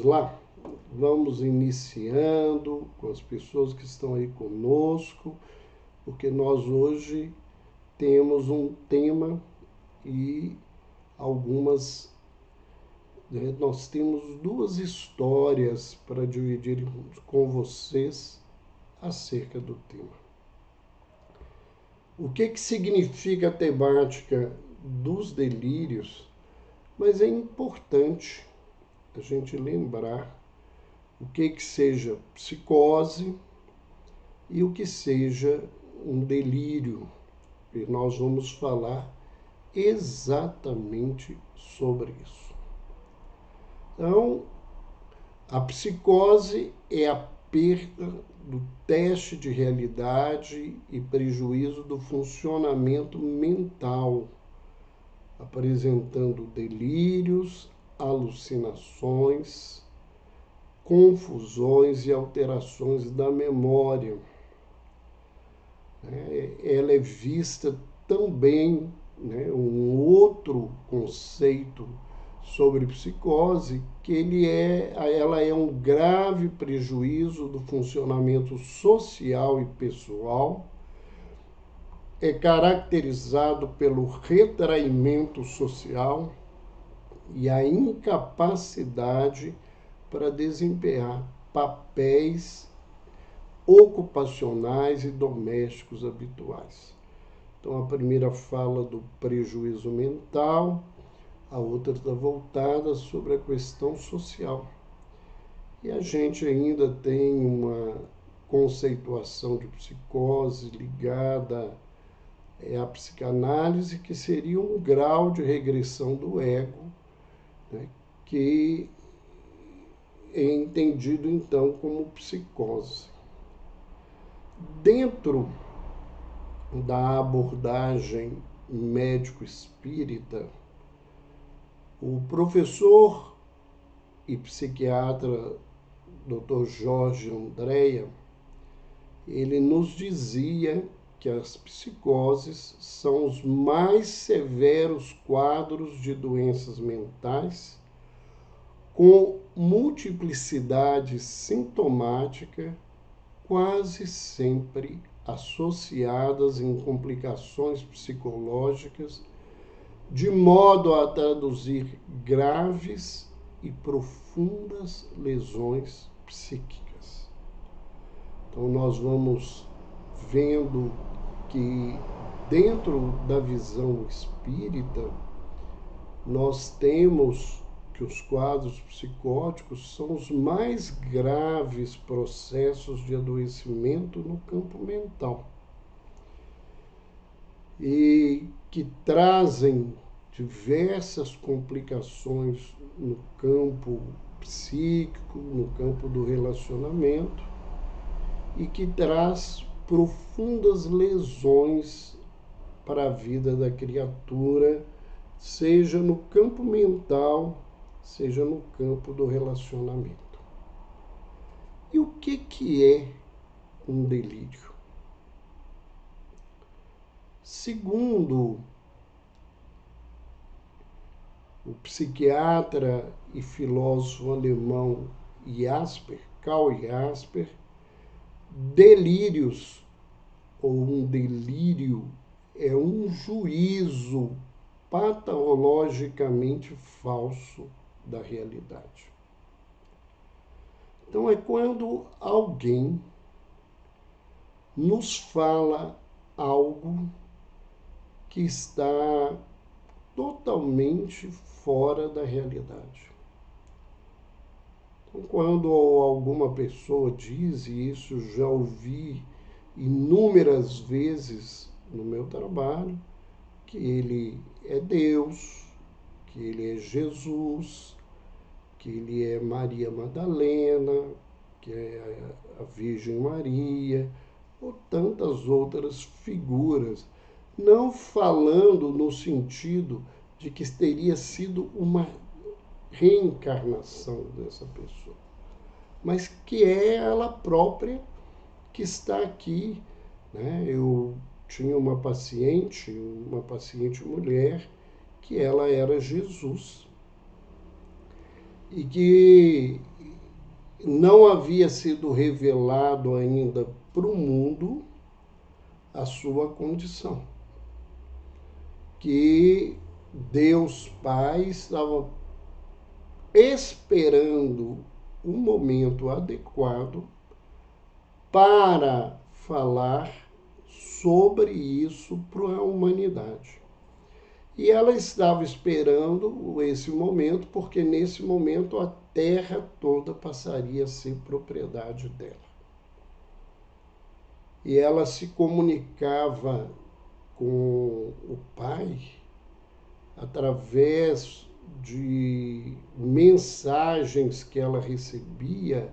vamos lá? Vamos iniciando com as pessoas que estão aí conosco, porque nós hoje temos um tema e algumas, nós temos duas histórias para dividir com vocês acerca do tema. O que significa a temática dos delírios? Mas é importante a gente lembrar o que seja psicose e o que seja um delírio. E nós vamos falar exatamente sobre isso. Então, a psicose é a perda do teste de realidade e prejuízo do funcionamento mental, apresentando delírios, alucinações, confusões e alterações da memória. Ela é vista também, um outro conceito sobre psicose, que ela é um grave prejuízo do funcionamento social e pessoal, é caracterizado pelo retraimento social e a incapacidade para desempenhar papéis ocupacionais e domésticos habituais. Então, a primeira fala do prejuízo mental, a outra está voltada sobre a questão social. E a gente ainda tem uma conceituação de psicose ligada à psicanálise, que seria um grau de regressão do ego, que é entendido então como psicose. Dentro da abordagem médico-espírita, o professor e psiquiatra Dr. Jorge Andréa, ele nos dizia que as psicoses são os mais severos quadros de doenças mentais, com multiplicidade sintomática, quase sempre associadas em complicações psicológicas, de modo a traduzir graves e profundas lesões psíquicas. Então, nós vamos vendo que, dentro da visão espírita, nós temos que os quadros psicóticos são os mais graves processos de adoecimento no campo mental e que trazem diversas complicações no campo psíquico, no campo do relacionamento, e que traz profundas lesões para a vida da criatura, seja no campo mental, seja no campo do relacionamento. E o que é um delírio? Segundo o psiquiatra e filósofo alemão Karl Jasper, delírios ou um delírio é um juízo patologicamente falso da realidade. Então, é quando alguém nos fala algo que está totalmente fora da realidade. Então, quando alguma pessoa diz, e isso já ouvi inúmeras vezes no meu trabalho, que ele é Deus, que ele é Jesus, que ele é Maria Madalena, que é a Virgem Maria, ou tantas outras figuras, não falando no sentido de que teria sido uma reencarnação dessa pessoa, mas que é ela própria que está aqui. Eu tinha uma paciente mulher, que ela era Jesus, e que não havia sido revelado ainda para o mundo a sua condição. Que Deus Pai estava esperando um momento adequado para falar sobre isso para a humanidade. E ela estava esperando esse momento, porque nesse momento a terra toda passaria a ser propriedade dela. E ela se comunicava com o Pai através de mensagens que ela recebia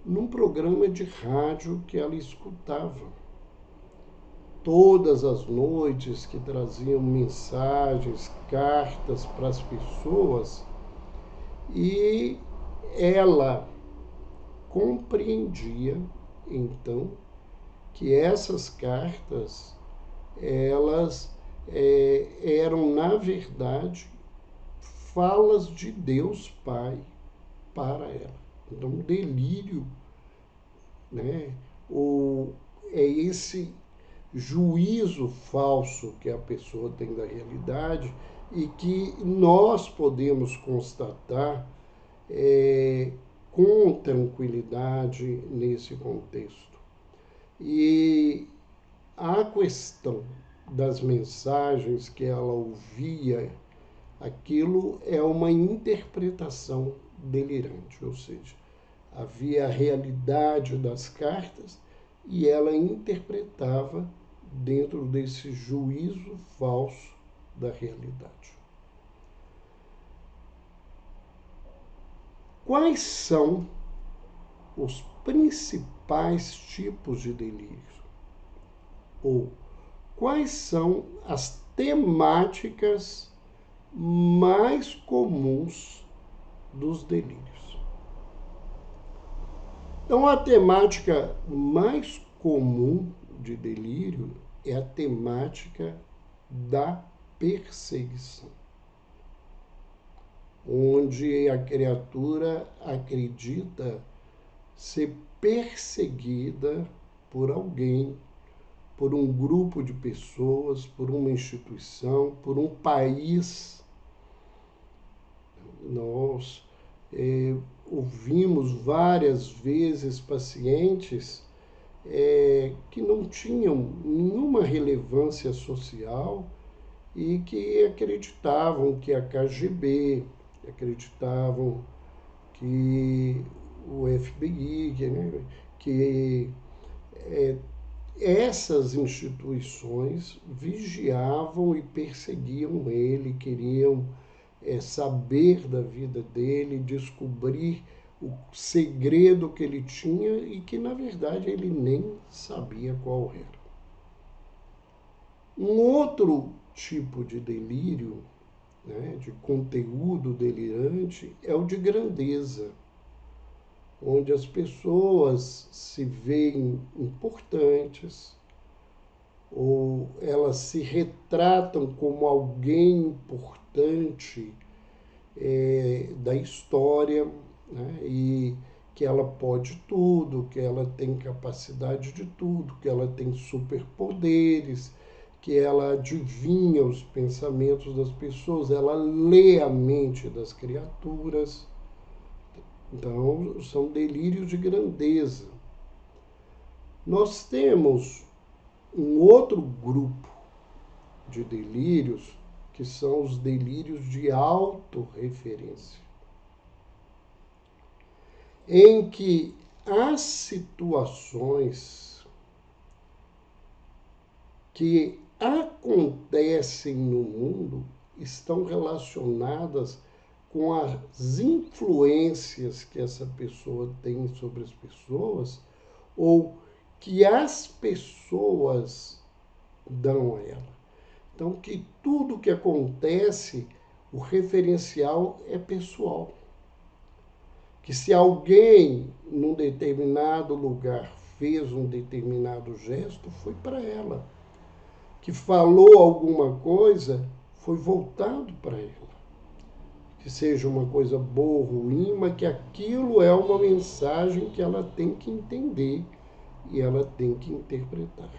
num programa de rádio que ela escutava. Todas as noites, que traziam mensagens, cartas para as pessoas, e ela compreendia então que essas cartas elas eram na verdade falas de Deus Pai para ela. Então, o delírio, né, é esse juízo falso que a pessoa tem da realidade e que nós podemos constatar com tranquilidade nesse contexto. E a questão das mensagens que ela ouvia, aquilo é uma interpretação delirante, ou seja, havia a realidade das cartas e ela interpretava dentro desse juízo falso da realidade. Quais são os principais tipos de delírio? Ou quais são as temáticas mais comuns dos delírios? Então, a temática mais comum de delírio é a temática da perseguição, onde a criatura acredita ser perseguida por alguém, por um grupo de pessoas, por uma instituição, por um país. Nós ouvimos várias vezes pacientes que não tinham nenhuma relevância social e que acreditavam que a KGB, acreditavam que o FBI, que essas instituições vigiavam e perseguiam ele, queriam saber da vida dele, descobrir o segredo que ele tinha e que, na verdade, ele nem sabia qual era. Um outro tipo de delírio, né, de conteúdo delirante, é o de grandeza, onde as pessoas se veem importantes ou elas se retratam como alguém importante da história, né? E que ela pode tudo, que ela tem capacidade de tudo, que ela tem superpoderes, que ela adivinha os pensamentos das pessoas, ela lê a mente das criaturas. Então, são delírios de grandeza. Nós temos um outro grupo de delírios, que são os delírios de autorreferência, em que as situações que acontecem no mundo estão relacionadas com as influências que essa pessoa tem sobre as pessoas ou que as pessoas dão a ela. Então, que tudo que acontece, o referencial é pessoal. Que se alguém, num determinado lugar, fez um determinado gesto, foi para ela. Que falou alguma coisa, foi voltado para ela. que seja uma coisa boa ou ruim, mas que aquilo é uma mensagem que ela tem que entender e ela tem que interpretar.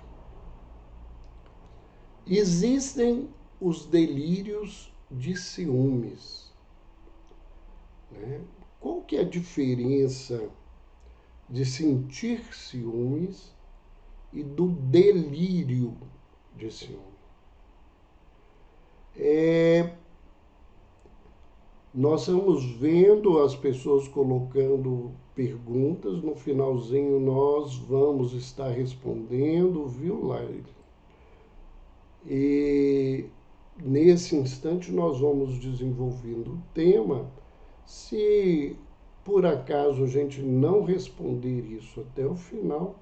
Existem os delírios de ciúmes, né? Qual que é a diferença de sentir ciúmes e do delírio de ciúme? Nós estamos vendo as pessoas colocando perguntas, no finalzinho nós vamos estar respondendo, viu, Laila? E nesse instante nós vamos desenvolvendo o tema. Se por acaso a gente não responder isso até o final,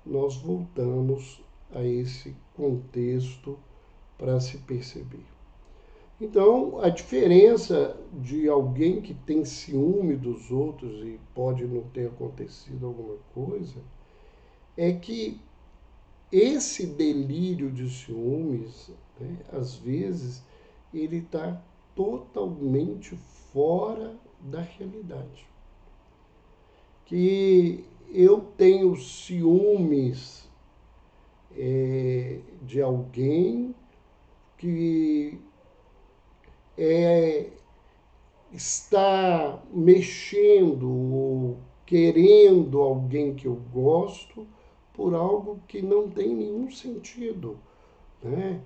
nós voltamos a esse contexto para se perceber. Então, a diferença de alguém que tem ciúme dos outros e pode não ter acontecido alguma coisa, é que esse delírio de ciúmes, né, às vezes, ele está totalmente fora da realidade. Que eu tenho ciúmes de alguém que está mexendo ou querendo alguém que eu gosto por algo que não tem nenhum sentido, né?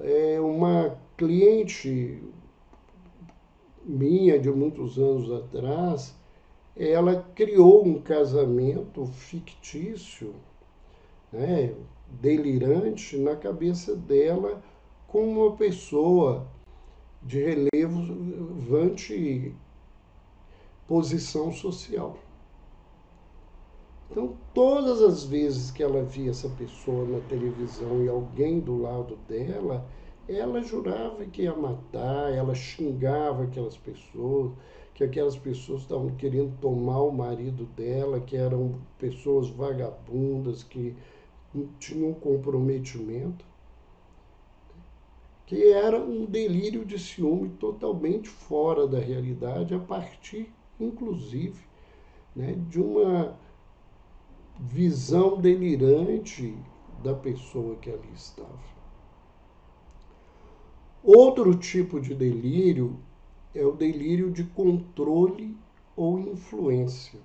É uma cliente minha de muitos anos atrás, ela criou um casamento fictício, né, delirante na cabeça dela com uma pessoa de relevante posição social. Então, todas as vezes que ela via essa pessoa na televisão e alguém do lado dela, ela jurava que ia matar, ela xingava aquelas pessoas, que aquelas pessoas estavam querendo tomar o marido dela, que eram pessoas vagabundas, que não tinham comprometimento, que era um delírio de ciúme totalmente fora da realidade, a partir, inclusive, né, de uma visão delirante da pessoa que ali estava. Outro tipo de delírio é o delírio de controle ou influência,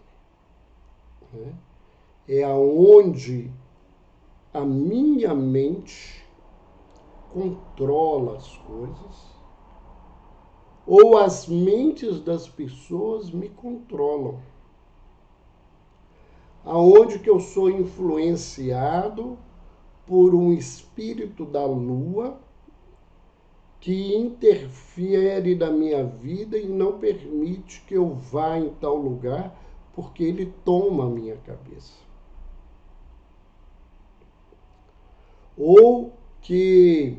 né? É aonde a minha mente controla as coisas ou as mentes das pessoas me controlam. Aonde que eu sou influenciado por um espírito da lua que interfere na minha vida e não permite que eu vá em tal lugar, porque ele toma a minha cabeça. Ou que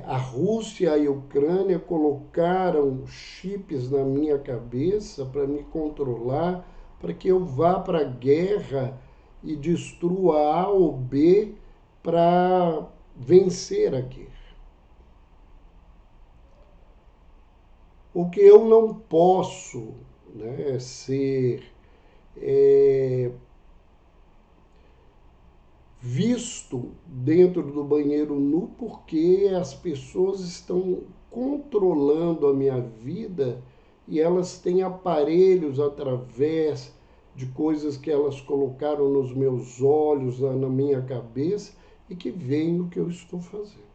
a Rússia e a Ucrânia colocaram chips na minha cabeça para me controlar, para que eu vá para a guerra e destrua A ou B para vencer a guerra. O que eu não posso, né, ser visto dentro do banheiro nu, porque as pessoas estão controlando a minha vida e elas têm aparelhos através de coisas que elas colocaram nos meus olhos, na minha cabeça, e que veem o que eu estou fazendo.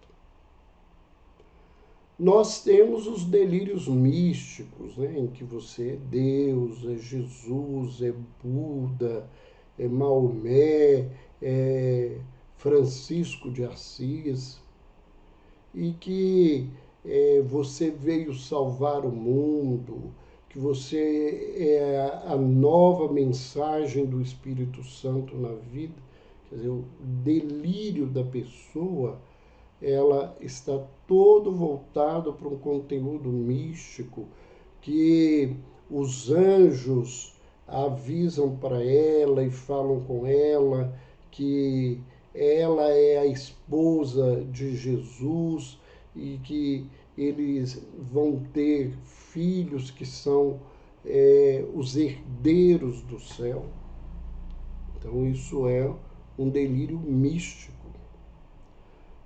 Nós temos os delírios místicos, né, em que você é Deus, é Jesus, é Buda, é Maomé, é Francisco de Assis, e que você veio salvar o mundo, que você é a nova mensagem do Espírito Santo na vida. Quer dizer, o delírio da pessoa, ela está todo voltado para um conteúdo místico que os anjos avisam para ela e falam com ela que ela é a esposa de Jesus e que eles vão ter filhos que são os herdeiros do céu. Então, isso é um delírio místico.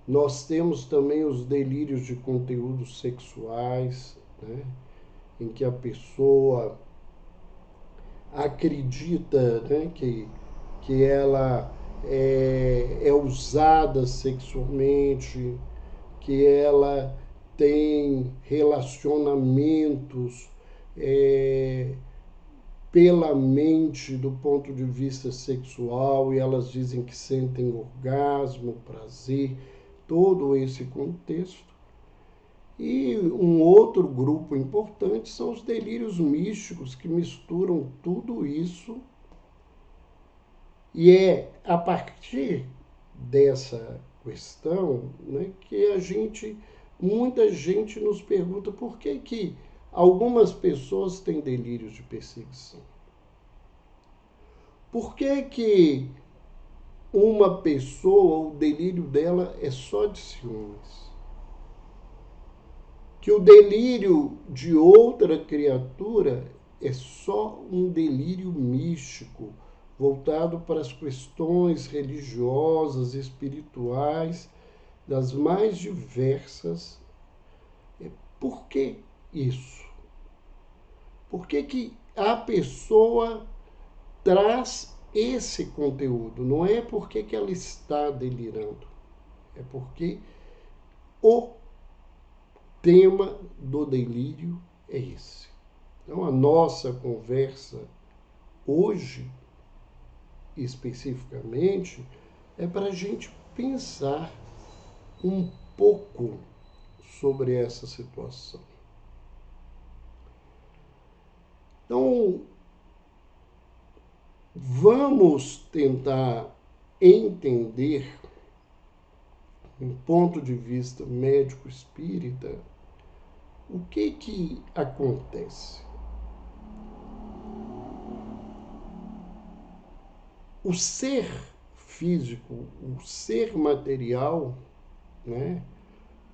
Nós temos também os delírios de conteúdos sexuais, né, em que a pessoa acredita, né, que ela é usada sexualmente, que ela tem relacionamentos pela mente do ponto de vista sexual, e elas dizem que sentem orgasmo, prazer, todo esse contexto. E um outro grupo importante são os delírios místicos, que misturam tudo isso, e é a partir dessa questão, né, que muita gente nos pergunta por que algumas pessoas têm delírios de perseguição. Por que uma pessoa, o delírio dela é só de ciúmes? Que o delírio de outra criatura é só um delírio místico, voltado para as questões religiosas, espirituais, das mais diversas. Por que isso? Por que a pessoa traz esse conteúdo? Não é porque ela está delirando, é porque o tema do delírio é esse. Então, a nossa conversa hoje, especificamente, é para a gente pensar um pouco sobre essa situação. Então, vamos tentar entender, do ponto de vista médico espírita, o que acontece. O ser físico, o ser material, né?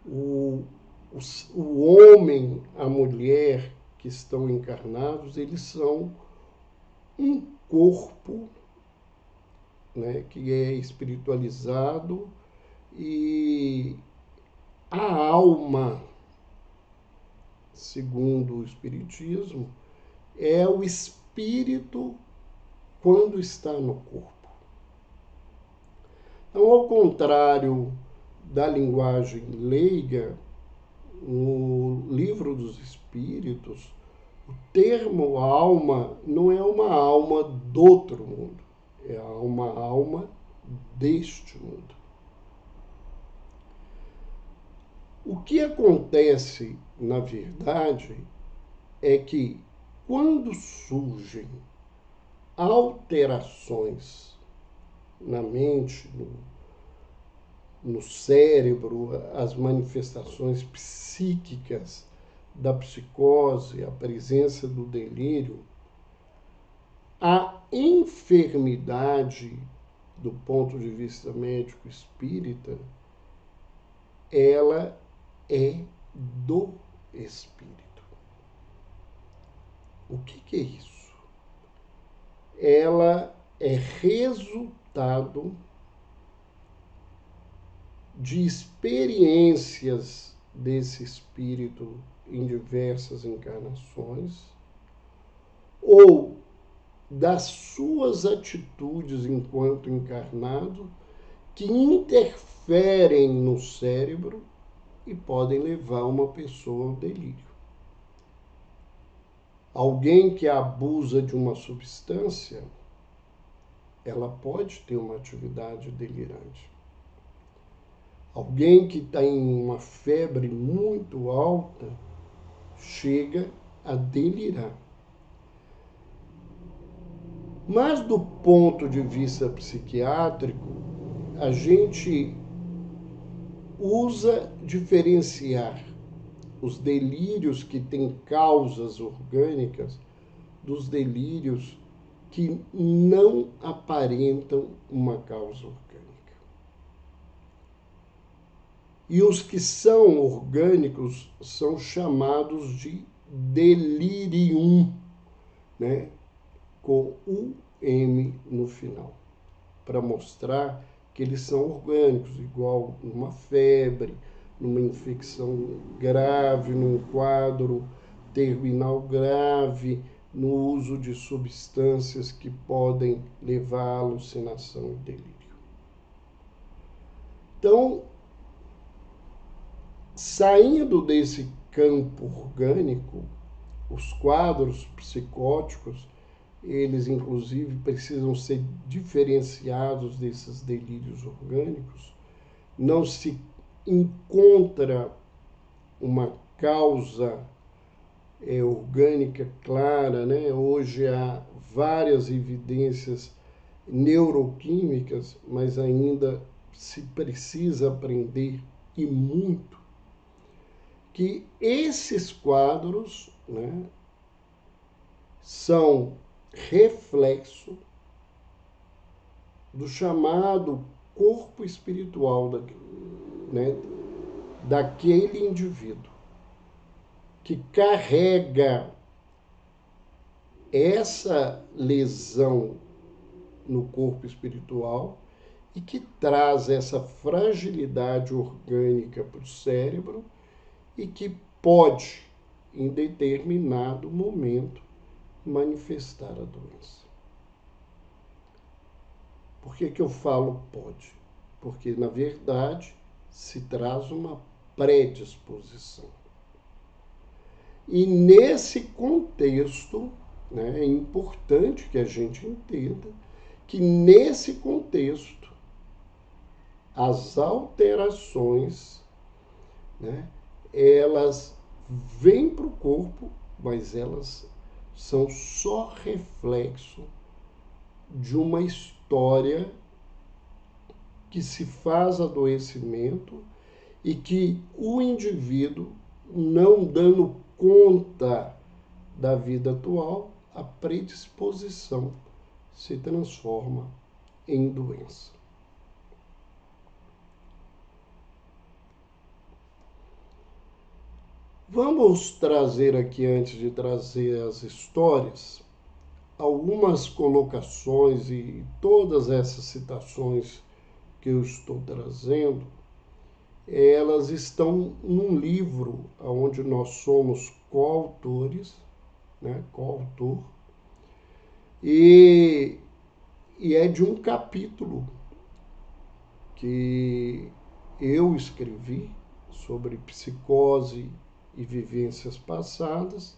O homem, a mulher que estão encarnados, eles são um corpo, né, que é espiritualizado, e a alma, segundo o Espiritismo, é o espírito quando está no corpo. Então, ao contrário da linguagem leiga, no Livro dos Espíritos, o termo alma não é uma alma do outro mundo, é uma alma deste mundo. O que acontece, na verdade, é que quando surgem alterações na mente, no cérebro, as manifestações psíquicas da psicose, a presença do delírio, a enfermidade, do ponto de vista médico espírita, ela é do espírito. O que é isso? Ela é resultado de experiências desse espírito em diversas encarnações, ou das suas atitudes enquanto encarnado, que interferem no cérebro e podem levar uma pessoa ao delírio. Alguém que abusa de uma substância, ela pode ter uma atividade delirante. Alguém que tem uma febre muito alta chega a delirar. Mas do ponto de vista psiquiátrico, a gente usa diferenciar os delírios que têm causas orgânicas dos delírios que não aparentam uma causa orgânica. E os que são orgânicos são chamados de delirium, né? Com UM no final, para mostrar que eles são orgânicos, igual numa febre, numa infecção grave, num quadro terminal grave, no uso de substâncias que podem levar à alucinação e delírio. Então, saindo desse campo orgânico, os quadros psicóticos, eles inclusive precisam ser diferenciados desses delírios orgânicos. Não se encontra uma causa orgânica clara, né? Hoje há várias evidências neuroquímicas, mas ainda se precisa aprender, e muito, que esses quadros, né, são reflexo do chamado corpo espiritual daquele indivíduo, que carrega essa lesão no corpo espiritual e que traz essa fragilidade orgânica para o cérebro e que pode, em determinado momento, manifestar a doença. Por que eu falo pode? Porque, na verdade, se traz uma predisposição. E nesse contexto, né, é importante que a gente entenda que nesse contexto as alterações, né, elas vêm para o corpo, mas elas são só reflexo de uma história que se faz adoecimento e que o indivíduo, não dando conta da vida atual, a predisposição se transforma em doença. Vamos trazer aqui, antes de trazer as histórias, algumas colocações, e todas essas citações que eu estou trazendo, elas estão num livro onde nós somos coautores, né, coautor, e é de um capítulo que eu escrevi sobre psicose e vivências passadas,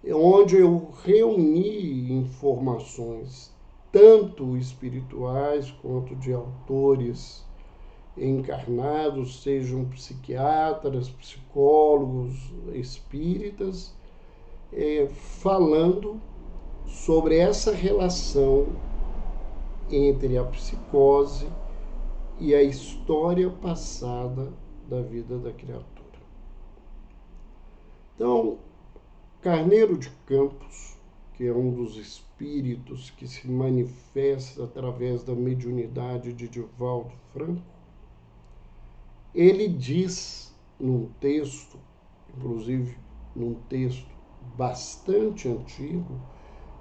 onde eu reuni informações tanto espirituais quanto de autores encarnados, sejam psiquiatras, psicólogos, espíritas, falando sobre essa relação entre a psicose e a história passada da vida da criatura. Então, Carneiro de Campos, que é um dos espíritos que se manifesta através da mediunidade de Divaldo Franco, ele diz num texto, inclusive num texto bastante antigo,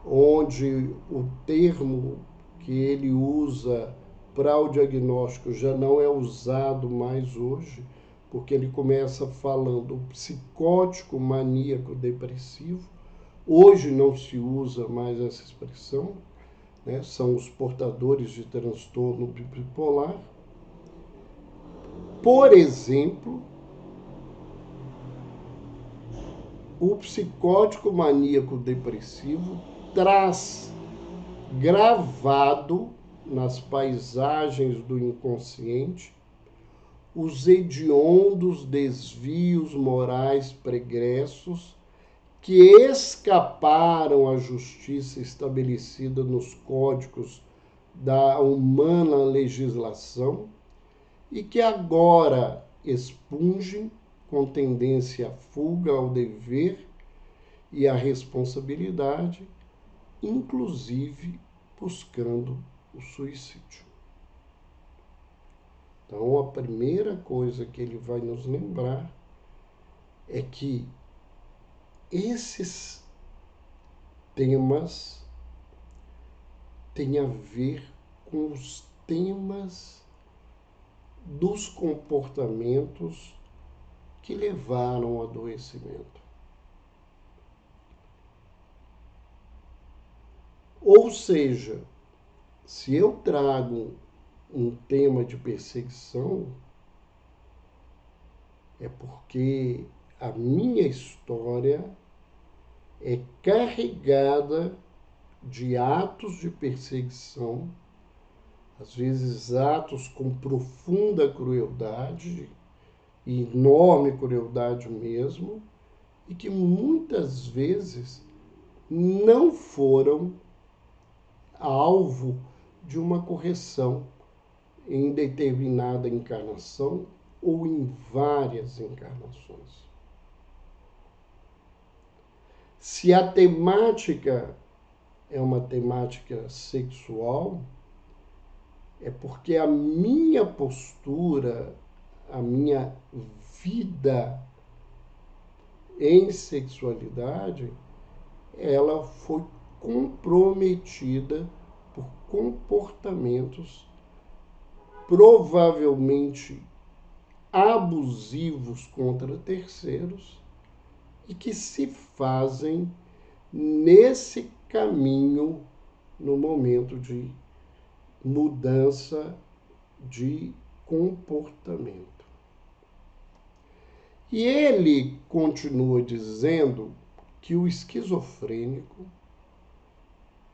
onde o termo que ele usa para o diagnóstico já não é usado mais hoje, porque ele começa falando psicótico, maníaco, depressivo. Hoje não se usa mais essa expressão, né? São os portadores de transtorno bipolar. Por exemplo, o psicótico maníaco depressivo traz gravado nas paisagens do inconsciente os hediondos desvios morais pregressos que escaparam à justiça estabelecida nos códigos da humana legislação e que agora expungem com tendência à fuga ao dever e à responsabilidade, inclusive buscando o suicídio. Então, a primeira coisa que ele vai nos lembrar é que esses temas têm a ver com os temas dos comportamentos que levaram ao adoecimento. Ou seja, se eu trago um tema de perseguição, é porque a minha história é carregada de atos de perseguição, às vezes atos com profunda crueldade, e enorme crueldade mesmo, e que muitas vezes não foram alvo de uma correção em determinada encarnação ou em várias encarnações. Se a temática é uma temática sexual, é porque a minha postura, a minha vida em sexualidade, ela foi comprometida por comportamentos provavelmente abusivos contra terceiros e que se fazem nesse caminho no momento de mudança de comportamento. E ele continua dizendo que o esquizofrênico,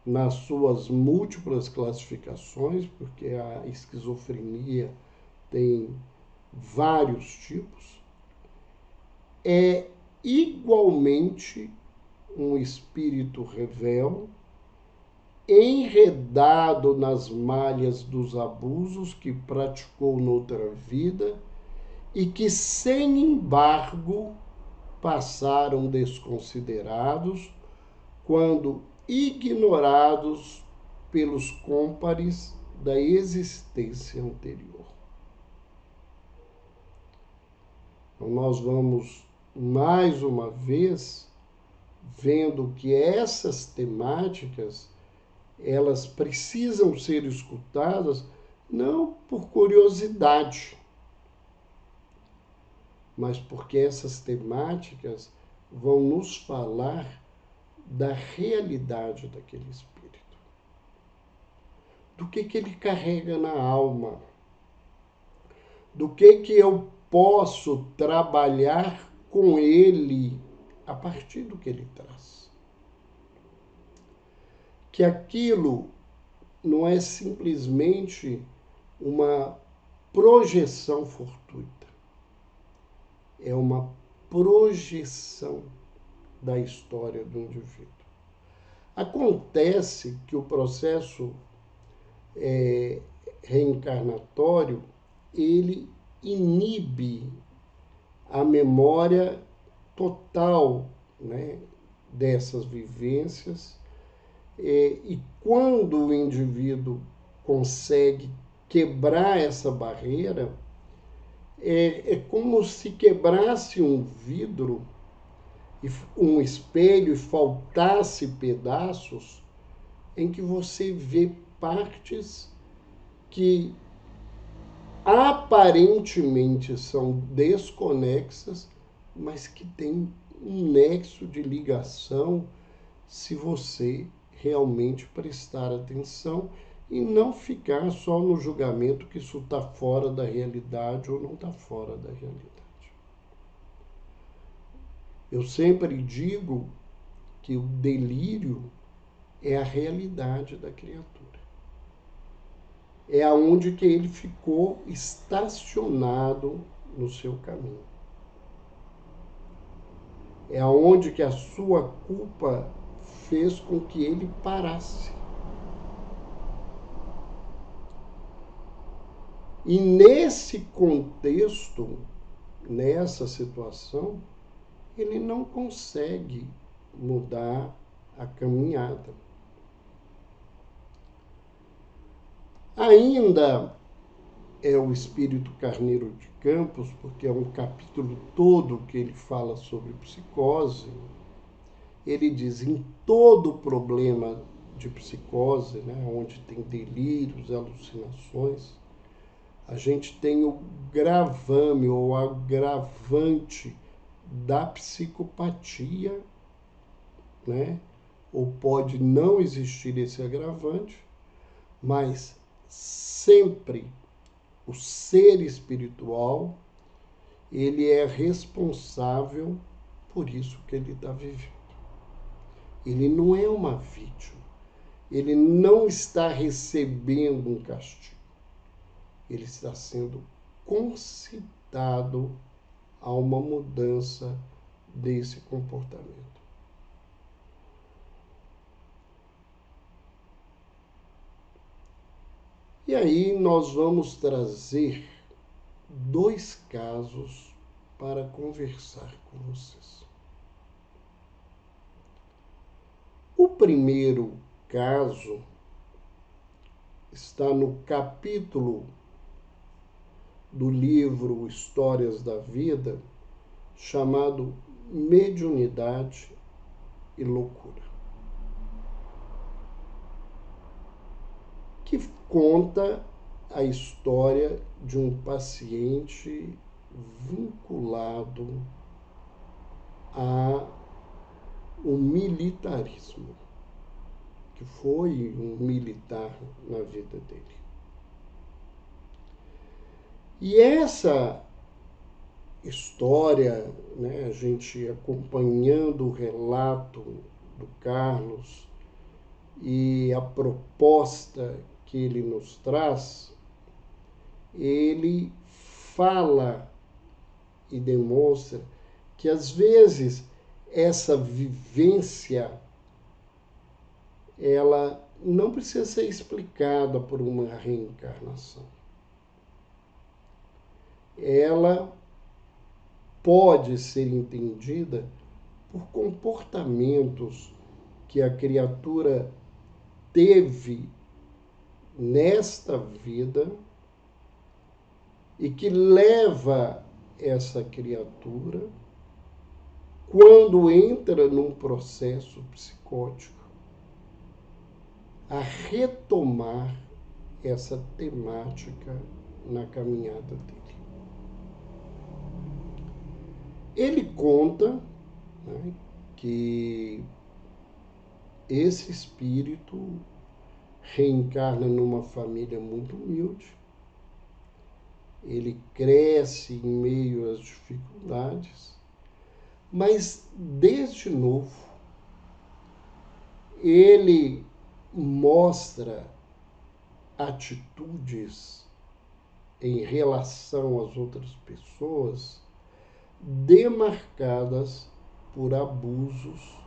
nas suas múltiplas classificações, porque a esquizofrenia tem vários tipos, é igualmente um espírito rebelde, enredado nas malhas dos abusos que praticou noutra vida e que, sem embargo, passaram desconsiderados quando ignorados pelos cômpares da existência anterior. Então, nós vamos, mais uma vez, vendo que essas temáticas, elas precisam ser escutadas não por curiosidade, mas porque essas temáticas vão nos falar da realidade daquele espírito. Do que ele carrega na alma. Do que eu posso trabalhar com ele a partir do que ele traz. Que aquilo não é simplesmente uma projeção fortuita. É uma projeção da história do indivíduo. Acontece que o processo reencarnatório, ele inibe a memória total, né, dessas vivências, e quando o indivíduo consegue quebrar essa barreira, é como se quebrasse um vidro, um espelho, e faltasse pedaços em que você vê partes que aparentemente são desconexas, mas que têm um nexo de ligação se você realmente prestar atenção e não ficar só no julgamento que isso está fora da realidade ou não está fora da realidade. Eu sempre digo que o delírio é a realidade da criatura. É aonde que ele ficou estacionado no seu caminho. É aonde que a sua culpa fez com que ele parasse. E nesse contexto, nessa situação, ele não consegue mudar a caminhada. Ainda é o espírito Carneiro de Campos, porque é um capítulo todo que ele fala sobre psicose. Ele diz, em todo problema de psicose, né, onde tem delírios, alucinações, a gente tem o gravame ou agravante da psicopatia, né? Ou pode não existir esse agravante, mas sempre o ser espiritual, ele é responsável por isso que ele está vivendo. Ele não é uma vítima. Ele não está recebendo um castigo. Ele está sendo concitado a uma mudança desse comportamento. E aí nós vamos trazer 2 casos para conversar com vocês. O primeiro caso está no capítulo do livro Histórias da Vida, chamado Mediunidade e Loucura, que conta a história de um paciente vinculado ao militarismo, que foi um militar na vida dele. E essa história, né, a gente acompanhando o relato do Carlos e a proposta que ele nos traz, ele fala e demonstra que às vezes essa vivência ela não precisa ser explicada por uma reencarnação. Ela pode ser entendida por comportamentos que a criatura teve nesta vida e que leva essa criatura, quando entra num processo psicótico, a retomar essa temática na caminhada dele. Ele conta, né, que esse espírito reencarna numa família muito humilde, ele cresce em meio às dificuldades, mas desde novo ele mostra atitudes em relação às outras pessoas demarcadas por abusos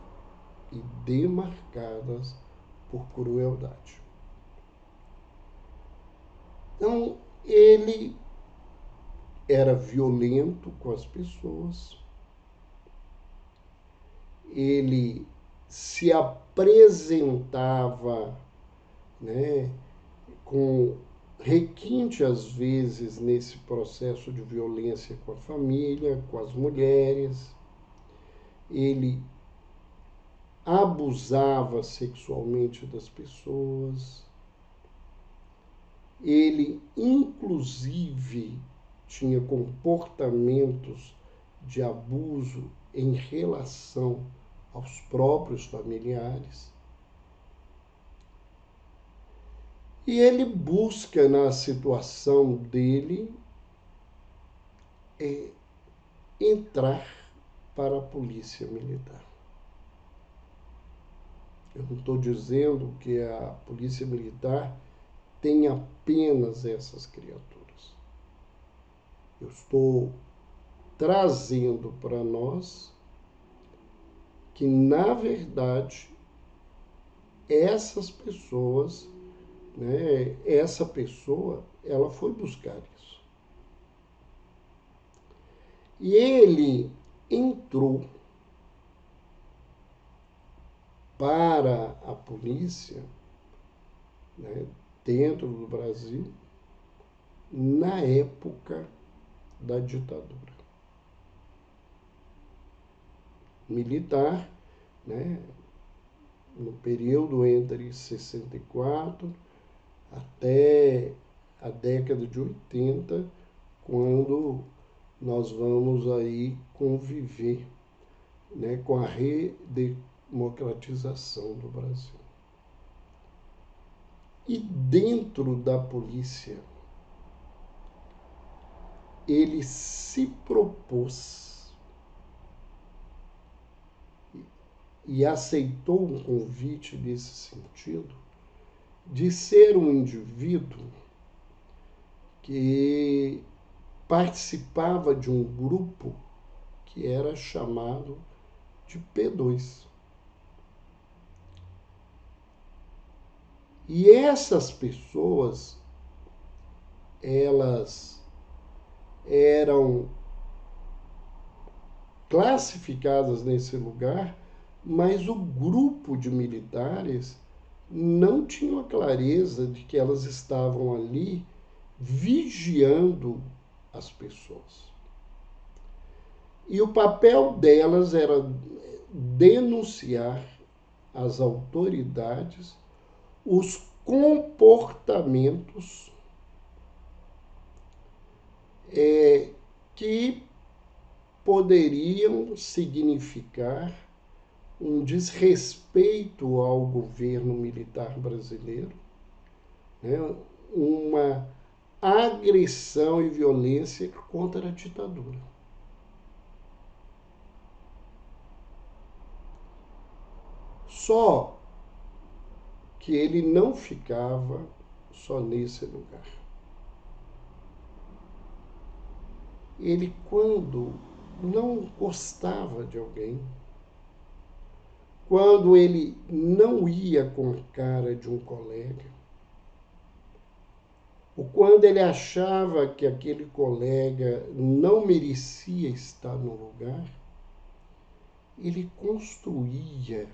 e demarcadas por crueldade. Então, ele era violento com as pessoas, ele se apresentava, né, com requinte, às vezes, nesse processo de violência com a família, com as mulheres. Ele abusava sexualmente das pessoas. Ele, inclusive, tinha comportamentos de abuso em relação aos próprios familiares. E ele busca, na situação dele, entrar para a polícia militar. Eu não estou dizendo que a polícia militar tem apenas essas criaturas. Eu estou trazendo para nós que, na verdade, essas pessoas, né, essa pessoa, ela foi buscar isso. E ele entrou para a polícia, né, dentro do Brasil, na época da ditadura militar, né, no período entre 64 até a década de 80, quando nós vamos aí conviver, né, com a redemocratização do Brasil. E dentro da polícia, ele se propôs e aceitou um convite nesse sentido de ser um indivíduo que participava de um grupo que era chamado de P2. E essas pessoas, elas eram classificadas nesse lugar, mas o grupo de militares não tinha a clareza de que elas estavam ali vigiando as pessoas. E o papel delas era denunciar às autoridades os comportamentos que poderiam significar um desrespeito ao governo militar brasileiro, né, uma agressão e violência contra a ditadura. Só que ele não ficava só nesse lugar. Ele, quando não gostava de alguém, quando ele não ia com a cara de um colega, ou quando ele achava que aquele colega não merecia estar no lugar, ele construía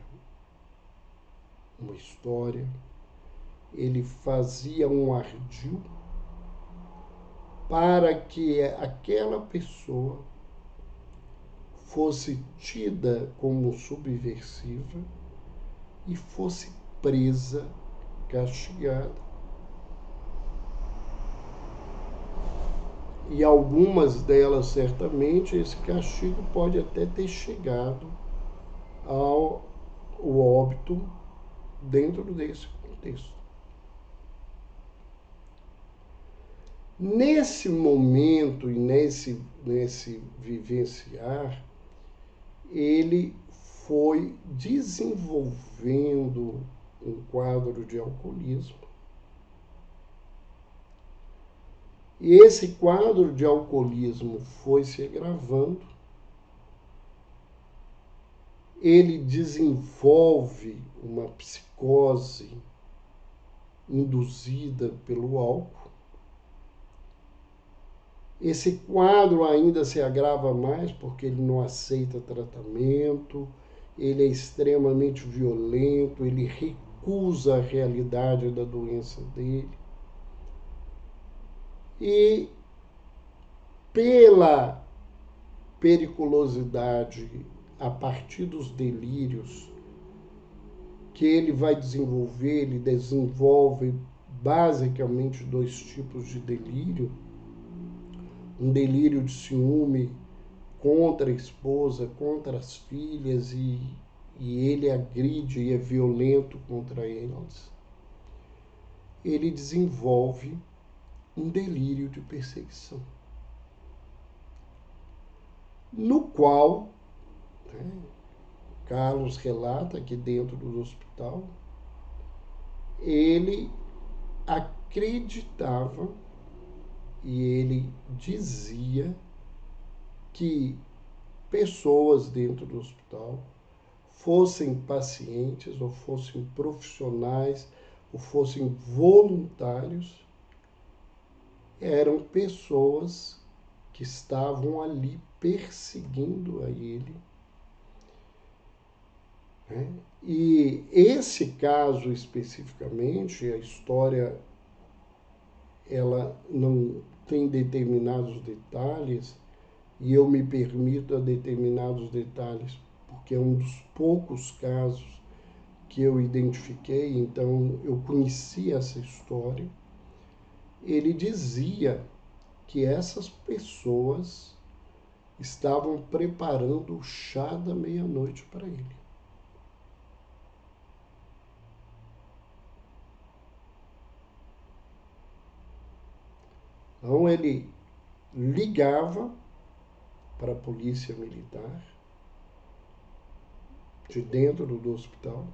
uma história, ele fazia um ardil para que aquela pessoa fosse tida como subversiva e fosse presa, castigada. E algumas delas, certamente, esse castigo pode até ter chegado ao óbito dentro desse contexto. Nesse momento e nesse vivenciar, ele foi desenvolvendo um quadro de alcoolismo. E esse quadro de alcoolismo foi se agravando. Ele desenvolve uma psicose induzida pelo álcool. Esse quadro ainda se agrava mais porque ele não aceita tratamento, ele é extremamente violento, ele recusa a realidade da doença dele. E pela periculosidade a partir dos delírios que ele vai desenvolver, ele desenvolve basicamente 2 tipos de delírio. Um delírio de ciúme contra a esposa, contra as filhas, e ele agride e é violento contra elas. Ele desenvolve um delírio de perseguição, no qual, né, Carlos relata que dentro do hospital ele acreditava e ele dizia que pessoas dentro do hospital, fossem pacientes ou fossem profissionais ou fossem voluntários, eram pessoas que estavam ali perseguindo a ele, né? E esse caso especificamente, a história ela não tem determinados detalhes, e eu me permito a determinados detalhes, porque é um dos poucos casos que eu identifiquei, então eu conheci essa história. Ele dizia que essas pessoas estavam preparando o chá da meia-noite para ele. Então ele ligava para a polícia militar de dentro do hospital,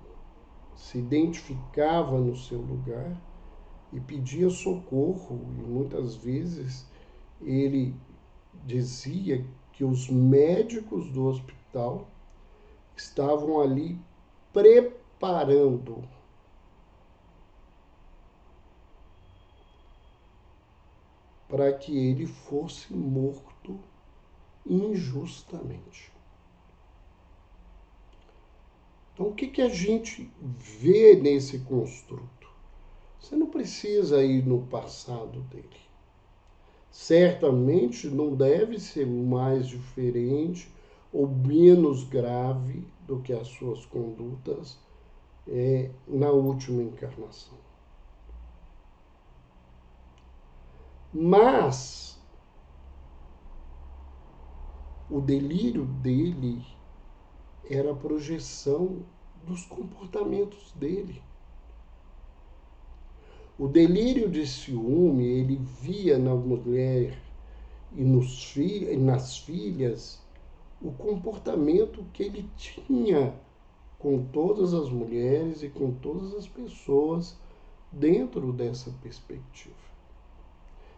se identificava no seu lugar e pedia socorro, e muitas vezes ele dizia que os médicos do hospital estavam ali preparando para que ele fosse morto injustamente. Então, o que a gente vê nesse construto? Você não precisa ir no passado dele. Certamente não deve ser mais diferente ou menos grave do que as suas condutas na última encarnação. Mas o delírio dele era a projeção dos comportamentos dele. O delírio de ciúme, ele via na mulher e nas filhas o comportamento que ele tinha com todas as mulheres e com todas as pessoas dentro dessa perspectiva.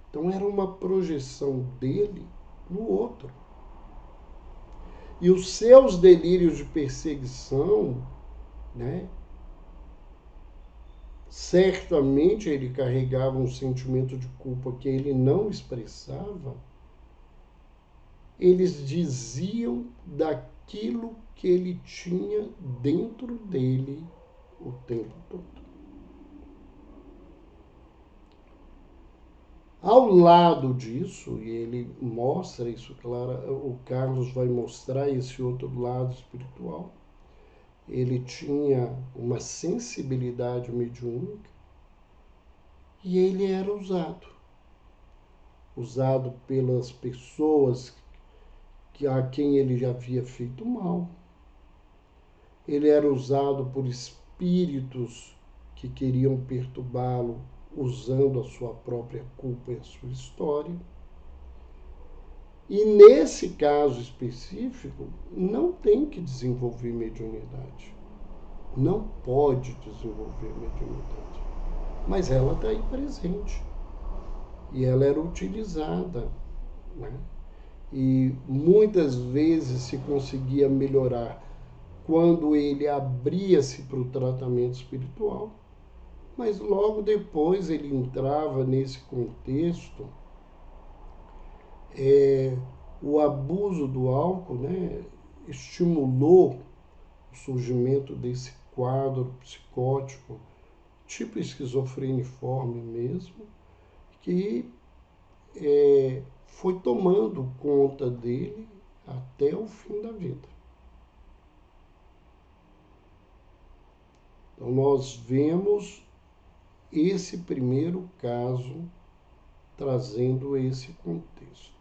Então era uma projeção dele no outro. E os seus delírios de perseguição, né? Certamente ele carregava um sentimento de culpa que ele não expressava. Eles diziam daquilo que ele tinha dentro dele o tempo todo. Ao lado disso, e ele mostra isso, claro, o Carlos vai mostrar esse outro lado espiritual, ele tinha uma sensibilidade mediúnica e ele era usado pelas pessoas a quem ele já havia feito mal. Ele era usado por espíritos que queriam perturbá-lo, usando a sua própria culpa e a sua história. E nesse caso específico, não tem que desenvolver mediunidade. Não pode desenvolver mediunidade. Mas ela está aí presente. E ela era utilizada, né? E muitas vezes se conseguia melhorar quando ele abria-se para o tratamento espiritual, mas logo depois ele entrava nesse contexto. O abuso do álcool, né, estimulou o surgimento desse quadro psicótico, tipo esquizofreniforme mesmo, que foi tomando conta dele até o fim da vida. Então, nós vemos esse primeiro caso trazendo esse contexto.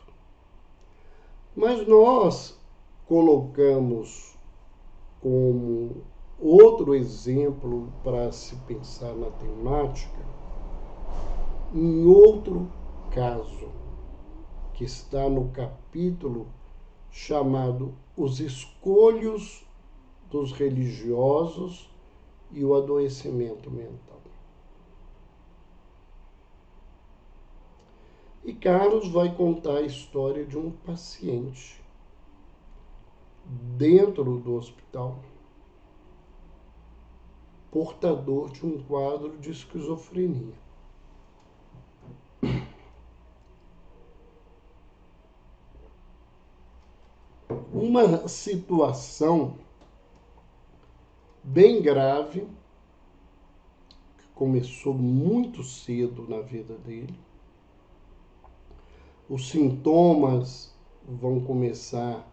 Mas nós colocamos como outro exemplo para se pensar na temática em outro caso, que está no capítulo chamado Os Escolhos dos Religiosos e o Adoecimento Mental. E Carlos vai contar a história de um paciente dentro do hospital, portador de um quadro de esquizofrenia. Uma situação bem grave, que começou muito cedo na vida dele, Os sintomas vão começar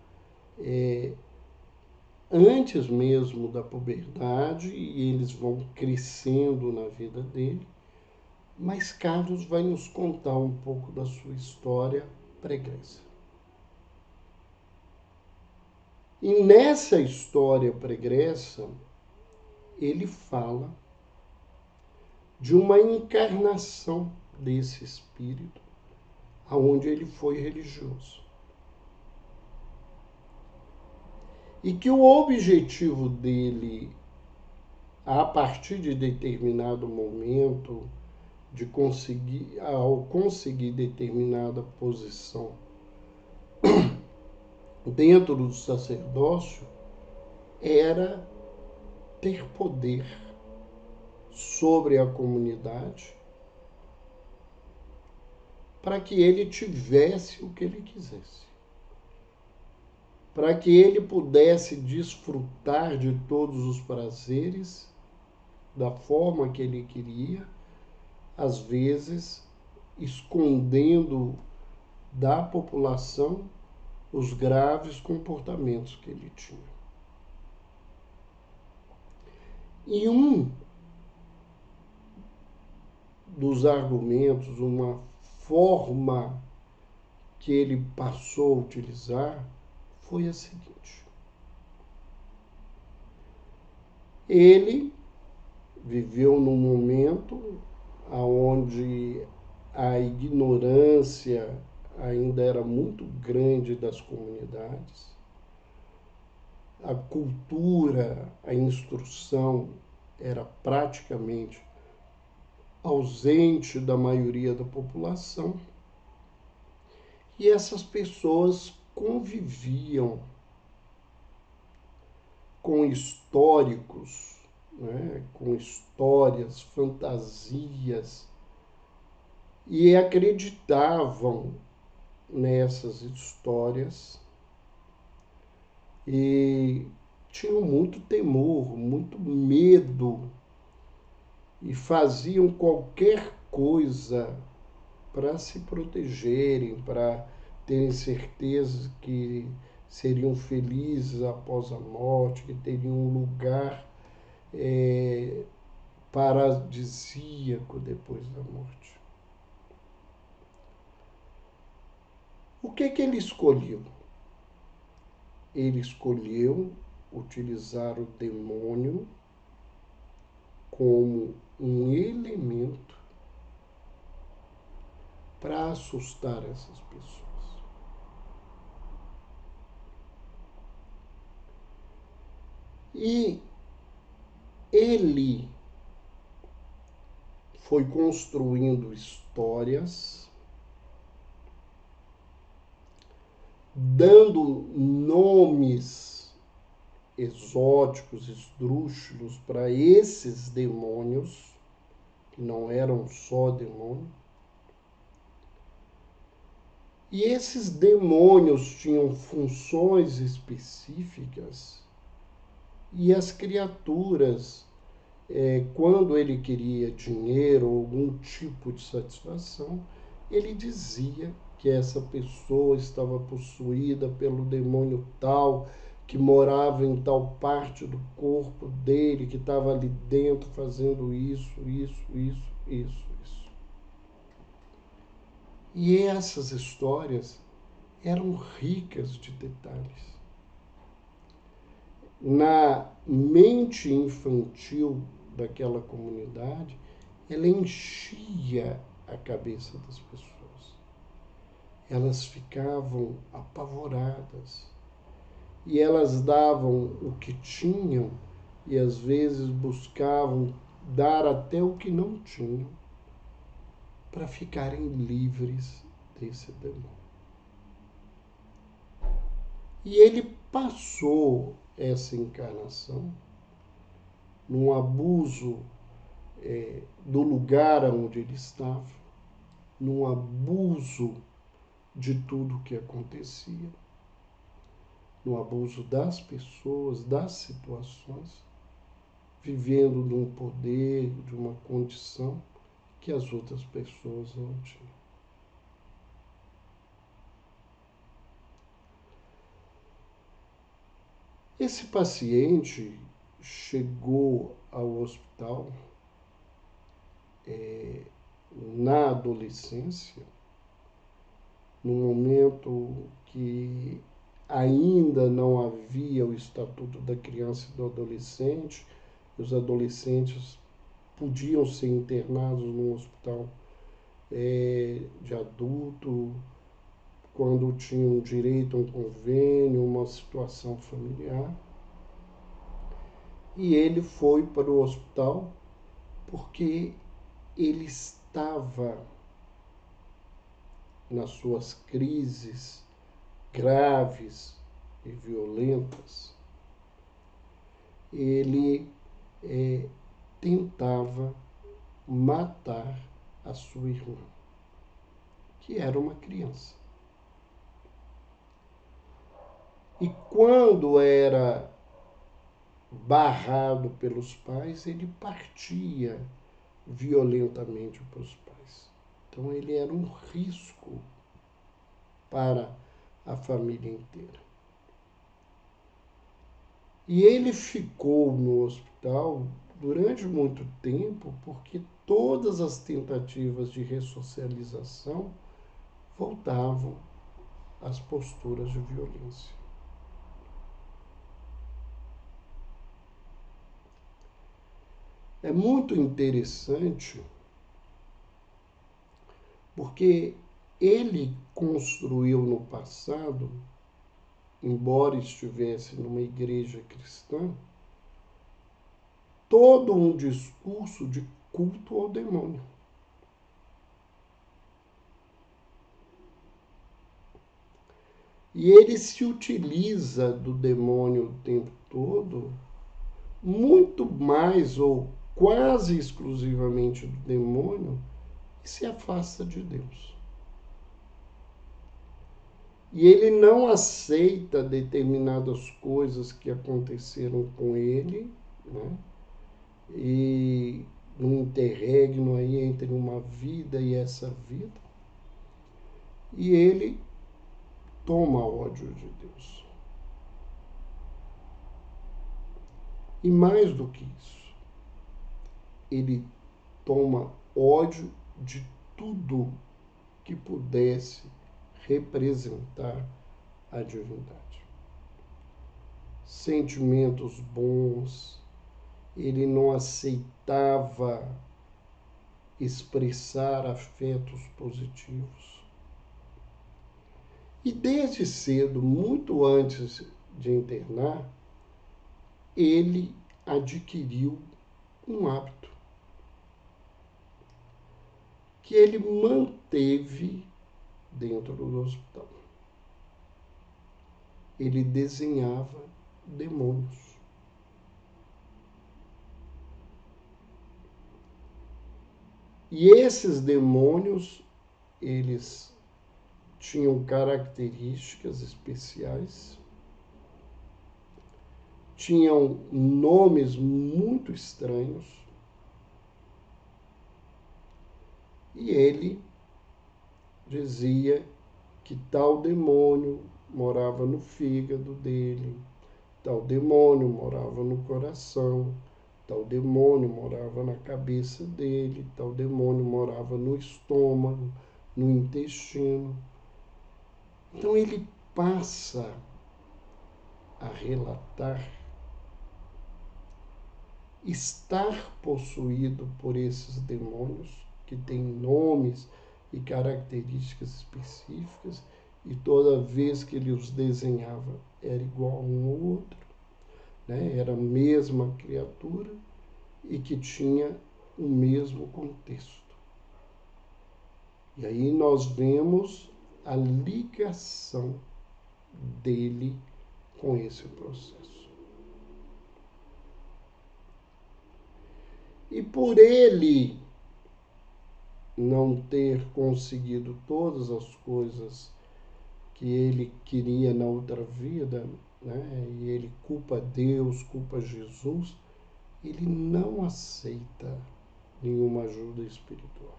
antes mesmo da puberdade e eles vão crescendo na vida dele. Mas Carlos vai nos contar um pouco da sua história pregressa. E nessa história pregressa, ele fala de uma encarnação desse espírito, aonde ele foi religioso. E que o objetivo dele, a partir de determinado momento, ao conseguir determinada posição dentro do sacerdócio, era ter poder sobre a comunidade para que ele tivesse o que ele quisesse, para que ele pudesse desfrutar de todos os prazeres da forma que ele queria, às vezes escondendo da população os graves comportamentos que ele tinha. E um dos argumentos, uma forma que ele passou a utilizar foi a seguinte: ele viveu num momento onde a ignorância ainda era muito grande das comunidades, a cultura, a instrução era praticamente ausente da maioria da população, e essas pessoas conviviam com históricos, né, com histórias, fantasias, e acreditavam nessas histórias e tinham muito temor, muito medo e faziam qualquer coisa para se protegerem, para terem certeza que seriam felizes após a morte, que teriam um lugar paradisíaco depois da morte. O que ele escolheu? Ele escolheu utilizar o demônio como um elemento para assustar essas pessoas. E ele foi construindo histórias, dando nomes exóticos, esdrúxulos para esses demônios, que não eram só demônios. E esses demônios tinham funções específicas e as criaturas, quando ele queria dinheiro ou algum tipo de satisfação, ele dizia que essa pessoa estava possuída pelo demônio tal, que morava em tal parte do corpo dele, que estava ali dentro fazendo isso. E essas histórias eram ricas de detalhes. Na mente infantil daquela comunidade, ela enchia a cabeça das pessoas. Elas ficavam apavoradas e elas davam o que tinham e às vezes buscavam dar até o que não tinham para ficarem livres desse demônio. E ele passou essa encarnação num abuso do lugar onde ele estava, num abuso de tudo que acontecia, no abuso das pessoas, das situações, vivendo de um poder, de uma condição que as outras pessoas não tinham. Esse paciente chegou ao hospital na adolescência, no momento que ainda não havia o Estatuto da Criança e do Adolescente, os adolescentes podiam ser internados num hospital de adulto, quando tinham direito a um convênio, uma situação familiar. E ele foi para o hospital porque ele estava nas suas crises graves e violentas, ele tentava matar a sua irmã, que era uma criança. E quando era barrado pelos pais, ele partia violentamente para os pais. Então ele era um risco para a família inteira. E ele ficou no hospital durante muito tempo porque todas as tentativas de ressocialização voltavam às posturas de violência. É muito interessante porque ele construiu no passado, embora estivesse numa igreja cristã, todo um discurso de culto ao demônio. E ele se utiliza do demônio o tempo todo, muito mais ou quase exclusivamente do demônio, e se afasta de Deus. E ele não aceita determinadas coisas que aconteceram com ele, né? E num interregno aí entre uma vida e essa vida. E ele toma ódio de Deus. E mais do que isso, ele toma ódio de tudo que pudesse representar a divindade. Sentimentos bons, ele não aceitava expressar afetos positivos. E desde cedo, muito antes de internar, ele adquiriu um hábito que ele manteve dentro do hospital. Ele desenhava demônios. E esses demônios, eles tinham características especiais, tinham nomes muito estranhos, e ele dizia que tal demônio morava no fígado dele, tal demônio morava no coração, tal demônio morava na cabeça dele, tal demônio morava no estômago, no intestino. Então ele passa a relatar estar possuído por esses demônios que têm nomes e características específicas, e toda vez que ele os desenhava era igual a um ou outro, né? Era a mesma criatura e que tinha o mesmo contexto. E aí nós vemos a ligação dele com esse processo. E por ele não ter conseguido todas as coisas que ele queria na outra vida, né? E ele culpa Deus, culpa Jesus, ele não aceita nenhuma ajuda espiritual.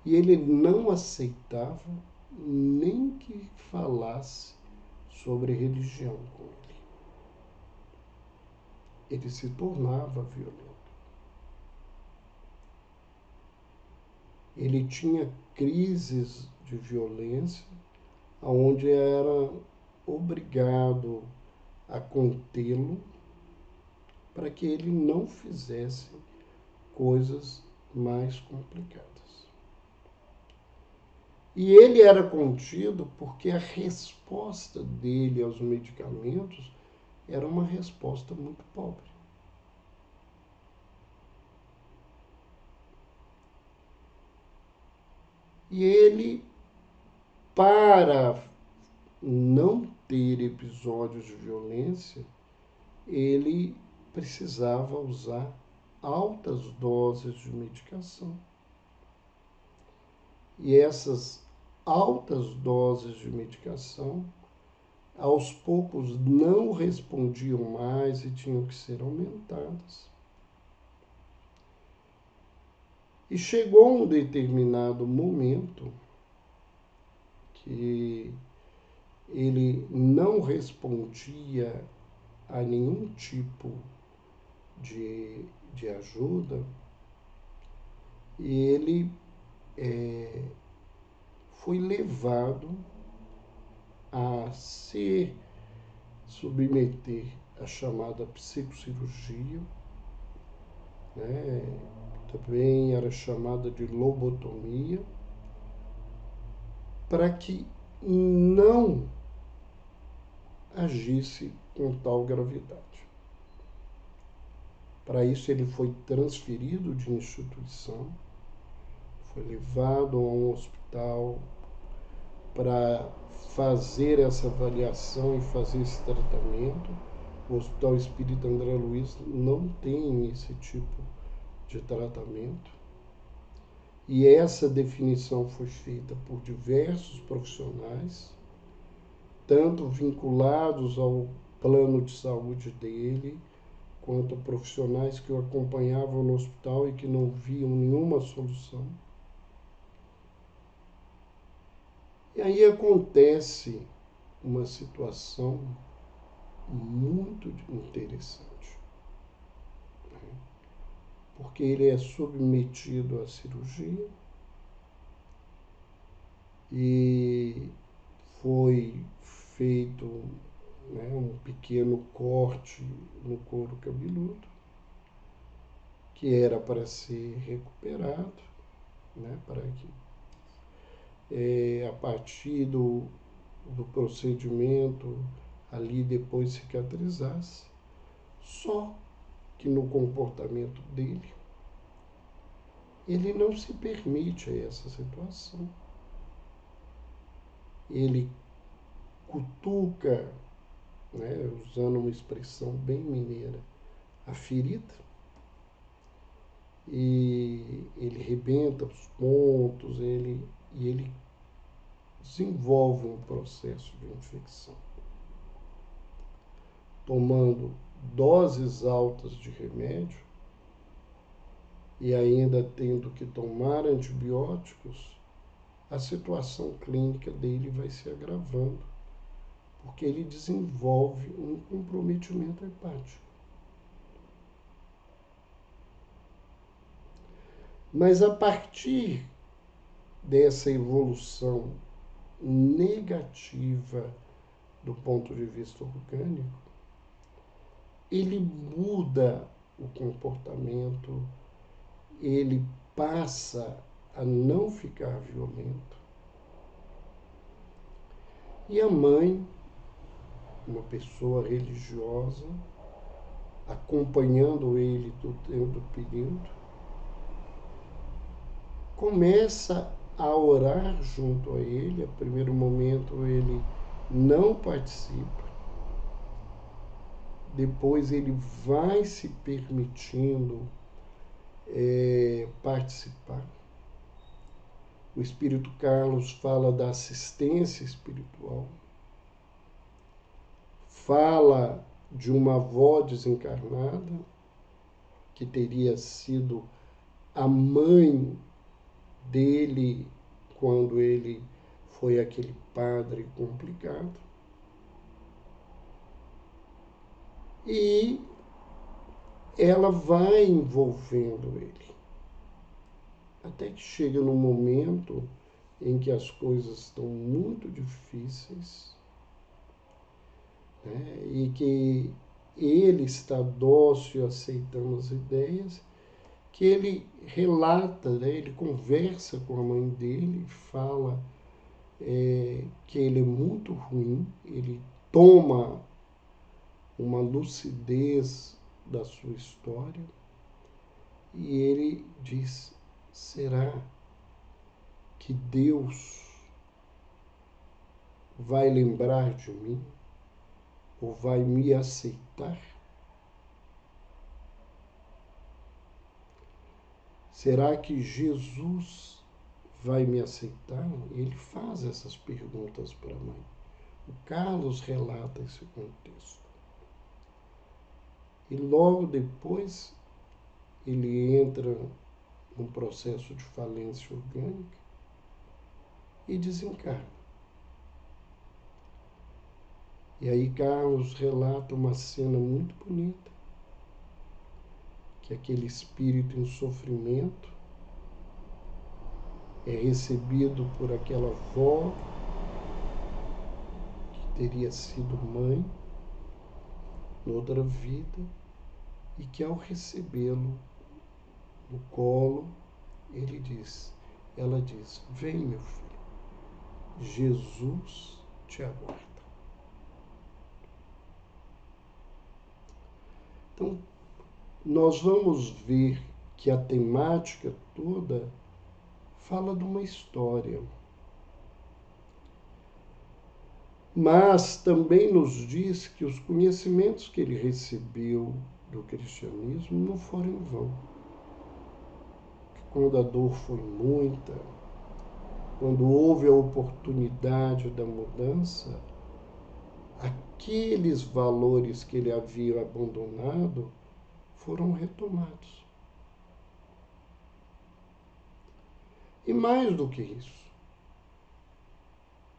E ele não aceitava nem que falasse sobre religião com ele. Ele se tornava violento. Ele tinha crises de violência, onde era obrigado a contê-lo para que ele não fizesse coisas mais complicadas. E ele era contido porque a resposta dele aos medicamentos era uma resposta muito pobre. E ele, para não ter episódios de violência, ele precisava usar altas doses de medicação. E essas altas doses de medicação, aos poucos, não respondiam mais e tinham que ser aumentadas. E chegou um determinado momento que ele não respondia a nenhum tipo de ajuda, e ele foi levado a se submeter à chamada psicocirurgia, né? Também era chamada de lobotomia, para que não agisse com tal gravidade. Para isso ele foi transferido de instituição, foi levado a um hospital para fazer essa avaliação e fazer esse tratamento. O Hospital Espírita André Luiz não tem esse tipo de tratamento. E essa definição foi feita por diversos profissionais, tanto vinculados ao plano de saúde dele, quanto profissionais que o acompanhavam no hospital e que não viam nenhuma solução. E aí acontece uma situação muito interessante, porque ele é submetido à cirurgia e foi feito, né, um pequeno corte no couro cabeludo, que era para ser recuperado, né, para que a partir do procedimento ali depois cicatrizasse. Só que no comportamento dele, ele não se permite a essa situação. Ele cutuca, né, usando uma expressão bem mineira, a ferida, e ele rebenta os pontos, e ele desenvolve um processo de infecção, tomando doses altas de remédio e ainda tendo que tomar antibióticos. A situação clínica dele vai se agravando, porque ele desenvolve um comprometimento hepático. Mas a partir dessa evolução negativa do ponto de vista orgânico, ele muda o comportamento, ele passa a não ficar violento. E a mãe, uma pessoa religiosa, acompanhando ele do período, começa a orar junto a ele. A primeiro momento ele não participa, depois ele vai se permitindo participar. O Espírito Carlos fala da assistência espiritual, fala de uma avó desencarnada, que teria sido a mãe dele quando ele foi aquele padre complicado. e ela vai envolvendo ele, até que chega num momento em que as coisas estão muito difíceis, né? E que ele está dócil, aceitando as ideias, que ele relata, né? Ele conversa com a mãe dele, fala que ele é muito ruim, ele toma uma lucidez da sua história e ele diz: será que Deus vai lembrar de mim ou vai me aceitar? Será que Jesus vai me aceitar? Ele faz essas perguntas para a mãe. O Carlos relata esse contexto. E logo depois ele entra num processo de falência orgânica e desencarna. E aí Carlos relata uma cena muito bonita, que aquele espírito em sofrimento é recebido por aquela avó que teria sido mãe noutra vida e que ao recebê-lo no colo, ela diz: vem, meu filho, Jesus te aguarda. Então, nós vamos ver que a temática toda fala de uma história, mas também nos diz que os conhecimentos que ele recebeu do cristianismo não foram em vão. Que quando a dor foi muita, quando houve a oportunidade da mudança, aqueles valores que ele havia abandonado foram retomados. E mais do que isso,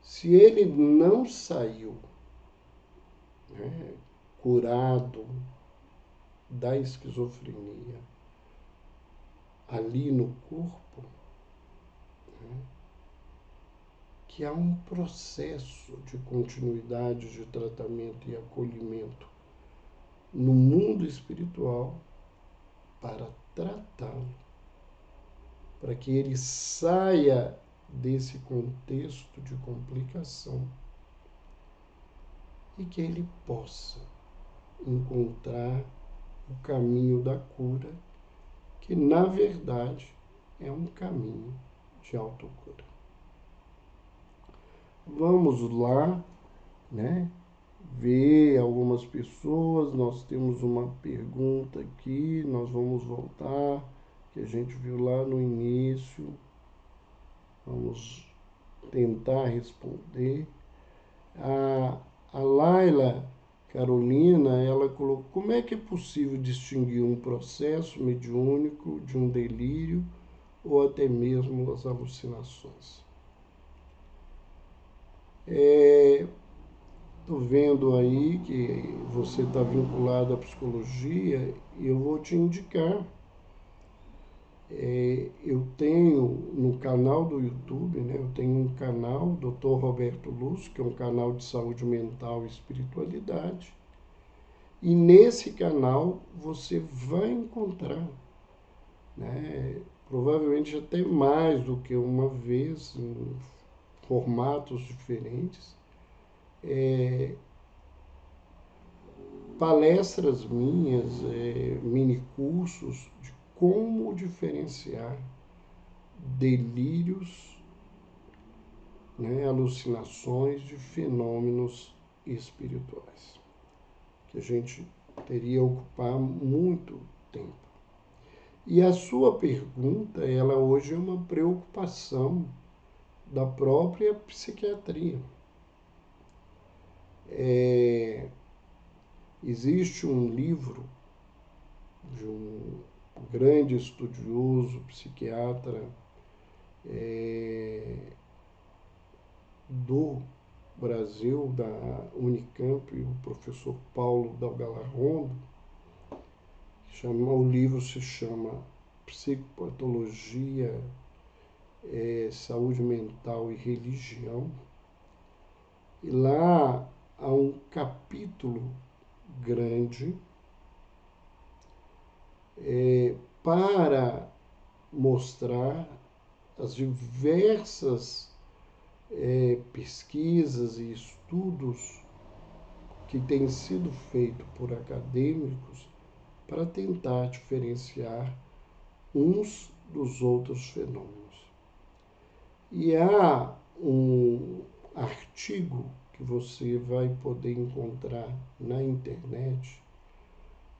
se ele não saiu, né, curado da esquizofrenia ali no corpo, né, que há um processo de continuidade de tratamento e acolhimento no mundo espiritual para tratá-lo, para que ele saia desse contexto de complicação e que ele possa encontrar o caminho da cura, que na verdade é um caminho de autocura. Vamos lá, né? Ver algumas pessoas. Nós temos uma pergunta aqui, nós vamos voltar, que a gente viu lá no início. Vamos tentar responder. A Laila Carolina, ela colocou: como é que é possível distinguir um processo mediúnico de um delírio ou até mesmo as alucinações? Estou vendo aí que você está vinculado à psicologia e eu vou te indicar. Eu tenho no canal do YouTube, né, eu tenho um canal, Dr. Roberto Lúcio, que é um canal de saúde mental e espiritualidade. E nesse canal você vai encontrar, né, provavelmente até mais do que uma vez, em formatos diferentes, palestras minhas, mini cursos de como diferenciar delírios, né, alucinações de fenômenos espirituais, que a gente teria a ocupar muito tempo. E a sua pergunta, ela hoje é uma preocupação da própria psiquiatria. Existe um livro de um grande estudioso, psiquiatra do Brasil, da Unicamp, o professor Paulo Dalgalarrondo, o livro se chama Psicopatologia, Saúde Mental e Religião. E lá há um capítulo grande para mostrar as diversas pesquisas e estudos que têm sido feitos por acadêmicos para tentar diferenciar uns dos outros fenômenos. E há um artigo que você vai poder encontrar na internet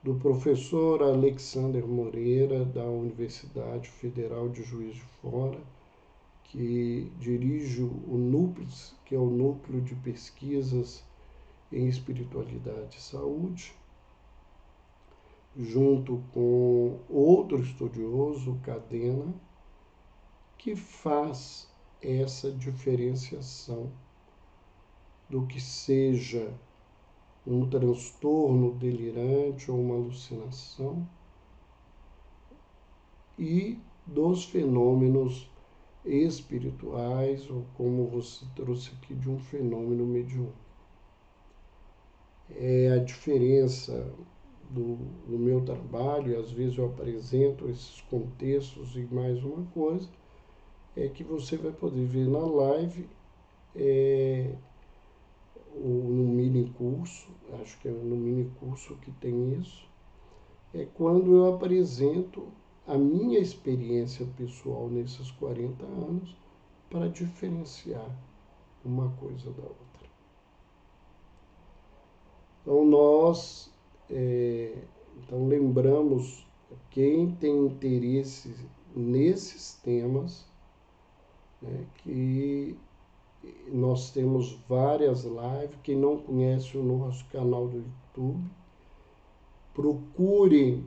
do professor Alexander Moreira, da Universidade Federal de Juiz de Fora, que dirige o NUPES, que é o Núcleo de Pesquisas em Espiritualidade e Saúde, junto com outro estudioso, Cadena, que faz essa diferenciação do que seja um transtorno delirante ou uma alucinação e dos fenômenos espirituais, ou como você trouxe aqui, de um fenômeno mediúnico. É a diferença do meu trabalho, e às vezes eu apresento esses contextos, e mais uma coisa, é que você vai poder ver na live, ou no mini curso, acho que é no mini curso que tem isso, é quando eu apresento a minha experiência pessoal nesses 40 anos para diferenciar uma coisa da outra. Então nós lembramos, quem tem interesse nesses temas, que nós temos várias lives. Quem não conhece o nosso canal do YouTube, procure,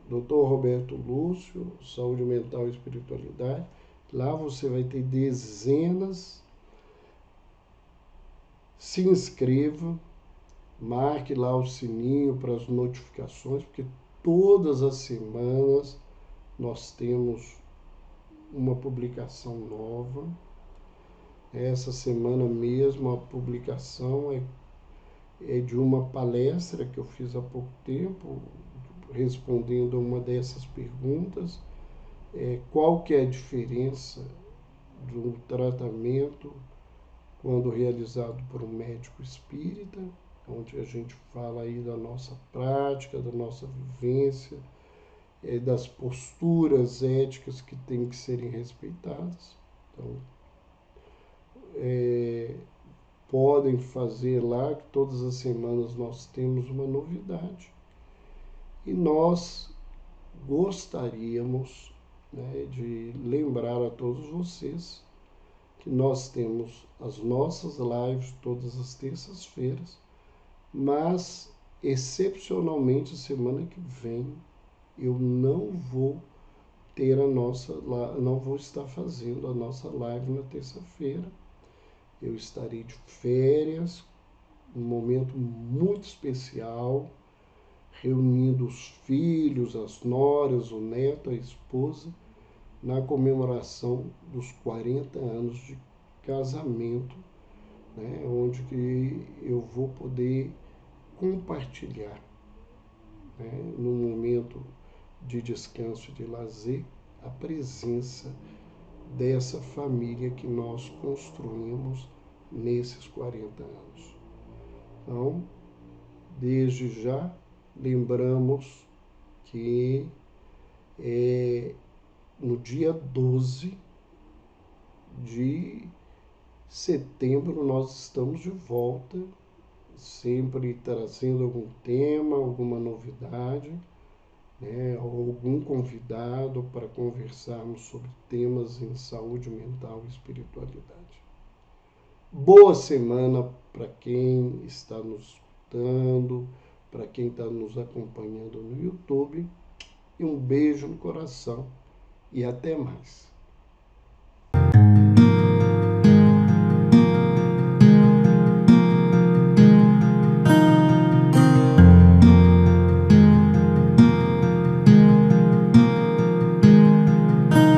Dr. Roberto Lúcio, Saúde Mental e Espiritualidade. Lá você vai ter dezenas. Se inscreva, marque lá o sininho para as notificações, porque todas as semanas nós temos uma publicação nova. Essa semana mesmo a publicação é de uma palestra que eu fiz há pouco tempo, respondendo a uma dessas perguntas. Qual que é a diferença do tratamento quando realizado por um médico espírita, onde a gente fala aí da nossa prática, da nossa vivência, das posturas éticas que têm que serem respeitadas. Então, podem fazer lá, que todas as semanas nós temos uma novidade. E nós gostaríamos, de lembrar a todos vocês que nós temos as nossas lives todas as terças-feiras, mas excepcionalmente semana que vem eu não vou não vou estar fazendo a nossa live na terça-feira. Eu estarei de férias, um momento muito especial, reunindo os filhos, as noras, o neto, a esposa, na comemoração dos 40 anos de casamento, onde que eu vou poder compartilhar, num momento de descanso e de lazer, a presença dessa família que nós construímos nesses 40 anos. Então, desde já, lembramos que no dia 12 de setembro nós estamos de volta, sempre trazendo algum tema, alguma novidade, algum convidado para conversarmos sobre temas em saúde mental e espiritualidade. Boa semana para quem está nos escutando, para quem está nos acompanhando no YouTube, e um beijo no coração e até mais.